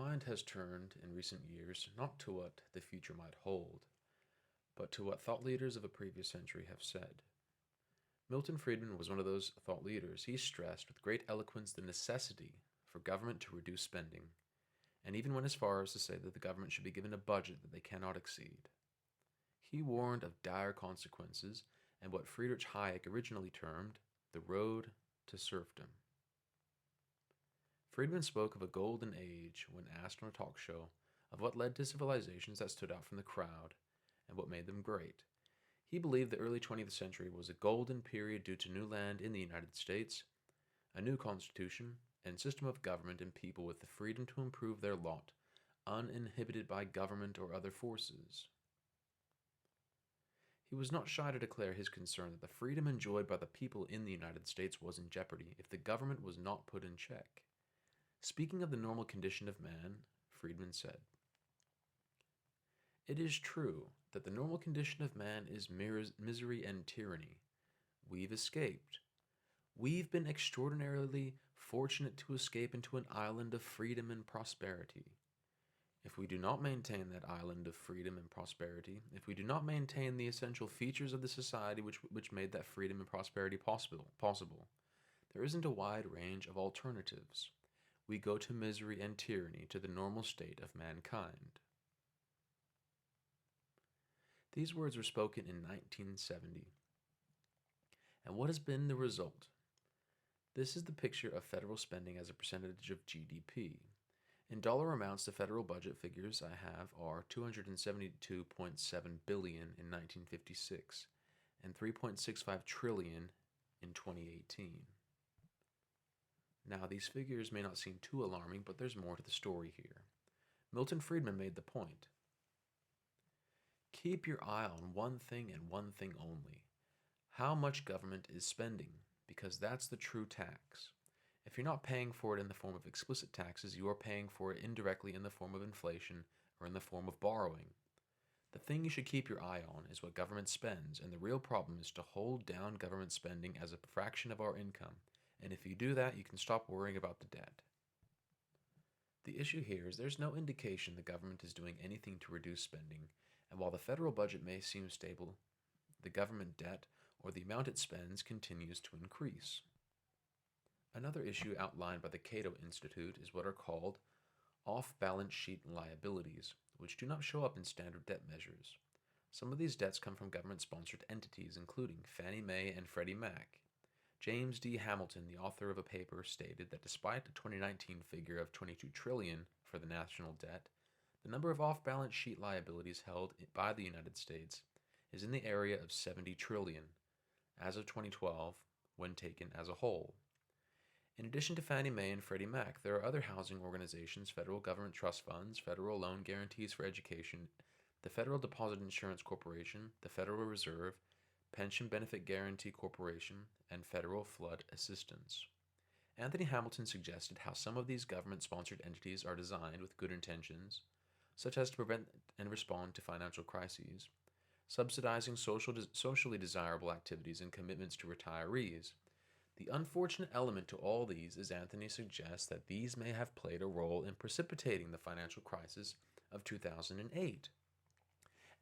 mind has turned in recent years not to what the future might hold, but to what thought leaders of a previous century have said. Milton Friedman was one of those thought leaders. He stressed with great eloquence the necessity for government to reduce spending, and even went as far as to say that the government should be given a budget that they cannot exceed. He warned of dire consequences and what Friedrich Hayek originally termed the road to serfdom. Friedman spoke of a golden age when asked on a talk show of what led to civilizations that stood out from the crowd and what made them great. He believed the early 20th century was a golden period due to new land in the United States, a new constitution, and system of government and people with the freedom to improve their lot, uninhibited by government or other forces. He was not shy to declare his concern that the freedom enjoyed by the people in the United States was in jeopardy if the government was not put in check. Speaking of the normal condition of man, Friedman said, "It is true that the normal condition of man is misery and tyranny. We've escaped. We've been extraordinarily fortunate to escape into an island of freedom and prosperity. If we do not maintain that island of freedom and prosperity, if we do not maintain the essential features of the society which made that freedom and prosperity possible, there isn't a wide range of alternatives. We go to misery and tyranny, to the normal state of mankind." These words were spoken in 1970. And what has been the result? This is the picture of federal spending as a percentage of GDP. In dollar amounts, the federal budget figures I have are $272.7 billion in 1956 and $3.65 trillion in 2018. Now, these figures may not seem too alarming, but there's more to the story here. Milton Friedman made the point. Keep your eye on one thing and one thing only. How much government is spending, because that's the true tax. If you're not paying for it in the form of explicit taxes, you are paying for it indirectly in the form of inflation or in the form of borrowing. The thing you should keep your eye on is what government spends, and the real problem is to hold down government spending as a fraction of our income. And if you do that, you can stop worrying about the debt. The issue here is there's no indication the government is doing anything to reduce spending, and while the federal budget may seem stable, the government debt, or the amount it spends, continues to increase. Another issue outlined by the Cato Institute is what are called off-balance sheet liabilities, which do not show up in standard debt measures. Some of these debts come from government-sponsored entities, including Fannie Mae and Freddie Mac. James D. Hamilton, the author of a paper, stated that despite the 2019 figure of $22 trillion for the national debt, the number of off-balance sheet liabilities held by the United States is in the area of 70 trillion, as of 2012, when taken as a whole. In addition to Fannie Mae and Freddie Mac, there are other housing organizations, federal government trust funds, federal loan guarantees for education, the Federal Deposit Insurance Corporation, the Federal Reserve, Pension Benefit Guaranty Corporation, and Federal Flood Assistance. Anthony Hamilton suggested how some of these government-sponsored entities are designed with good intentions, such as to prevent and respond to financial crises, subsidizing socially desirable activities and commitments to retirees. The unfortunate element to all these is Anthony suggests that these may have played a role in precipitating the financial crisis of 2008.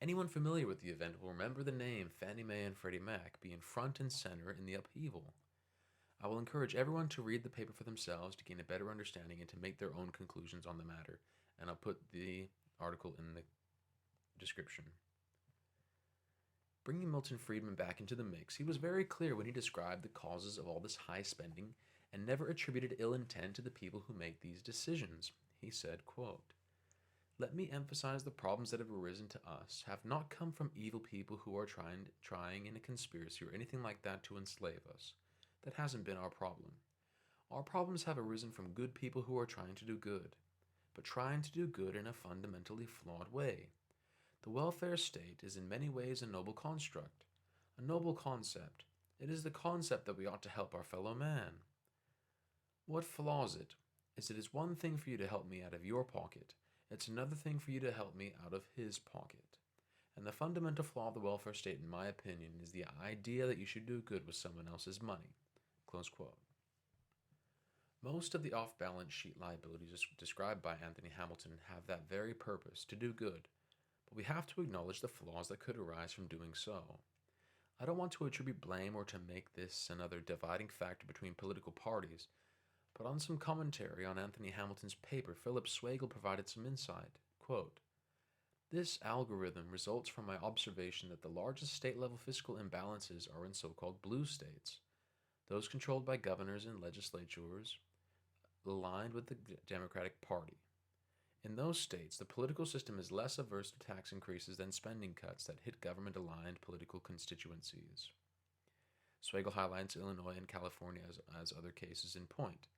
Anyone familiar with the event will remember the name Fannie Mae and Freddie Mac being front and center in the upheaval. I will encourage everyone to read the paper for themselves to gain a better understanding and to make their own conclusions on the matter, and I'll put the article in the description. Bringing Milton Friedman back into the mix, he was very clear when he described the causes of all this high spending and never attributed ill intent to the people who make these decisions. He said, quote, "Let me emphasize the problems that have arisen to us have not come from evil people who are trying in a conspiracy or anything like that to enslave us. That hasn't been our problem. Our problems have arisen from good people who are trying to do good, but trying to do good in a fundamentally flawed way. The welfare state is in many ways a noble construct, a noble concept. It is the concept that we ought to help our fellow man. What flaws it is it is one thing for you to help me out of your pocket. It's another thing for you to help me out of his pocket. And the fundamental flaw of the welfare state, in my opinion, is the idea that you should do good with someone else's money." Close quote. Most of the off-balance sheet liabilities described by Anthony Hamilton have that very purpose, to do good, but we have to acknowledge the flaws that could arise from doing so. I don't want to attribute blame or to make this another dividing factor between political parties, but on some commentary on Anthony Hamilton's paper, Philip Swagel provided some insight. Quote, "This algorithm results from my observation that the largest state-level fiscal imbalances are in so-called blue states, those controlled by governors and legislatures aligned with the Democratic Party. In those states, the political system is less averse to tax increases than spending cuts that hit government-aligned political constituencies." Swagel highlights Illinois and California as other cases in point.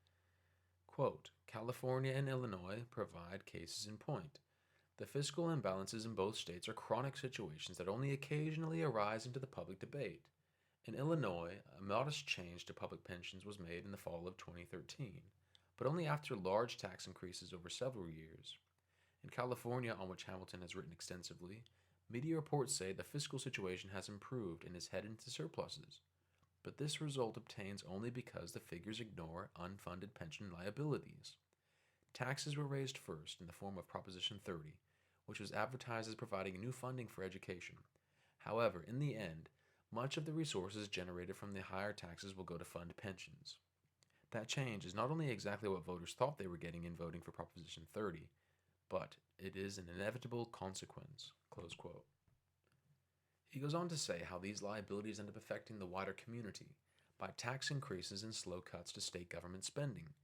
Quote, "California and Illinois provide cases in point. The fiscal imbalances in both states are chronic situations that only occasionally arise into the public debate. In Illinois, a modest change to public pensions was made in the fall of 2013, but only after large tax increases over several years. In California, on which Hamilton has written extensively, media reports say the fiscal situation has improved and is headed into surpluses, but this result obtains only because the figures ignore unfunded pension liabilities. Taxes were raised first in the form of Proposition 30, which was advertised as providing new funding for education. However, in the end, much of the resources generated from the higher taxes will go to fund pensions. That change is not only exactly what voters thought they were getting in voting for Proposition 30, but it is an inevitable consequence." Close quote. He goes on to say how these liabilities end up affecting the wider community by tax increases and slow cuts to state government spending,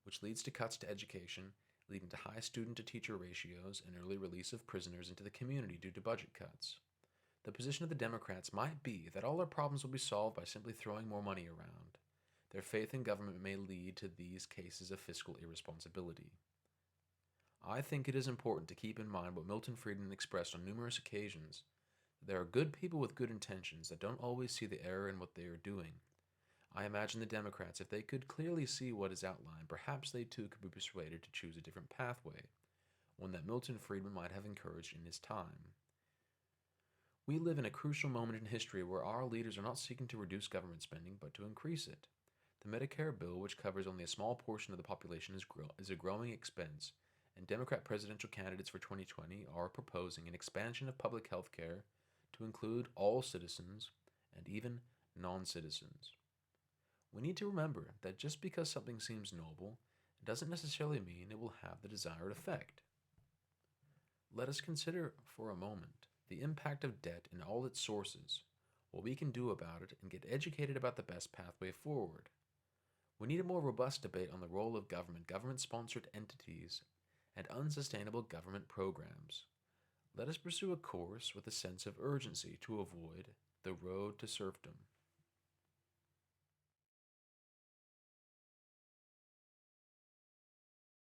which leads to cuts to education, leading to high student-to-teacher ratios and early release of prisoners into the community due to budget cuts. The position of the Democrats might be that all our problems will be solved by simply throwing more money around. Their faith in government may lead to these cases of fiscal irresponsibility. I think it is important to keep in mind what Milton Friedman expressed on numerous occasions: that there are good people with good intentions that don't always see the error in what they are doing. I imagine the Democrats, if they could clearly see what is outlined, perhaps they too could be persuaded to choose a different pathway, one that Milton Friedman might have encouraged in his time. We live in a crucial moment in history where our leaders are not seeking to reduce government spending, but to increase it. The Medicare bill, which covers only a small portion of the population, is a growing expense, and Democrat presidential candidates for 2020 are proposing an expansion of public health care to include all citizens and even non-citizens. We need to remember that just because something seems noble, it doesn't necessarily mean it will have the desired effect. Let us consider for a moment the impact of debt and all its sources, what we can do about it, and get educated about the best pathway forward. We need a more robust debate on the role of government, government-sponsored entities, and unsustainable government programs. Let us pursue a course with a sense of urgency to avoid the road to serfdom.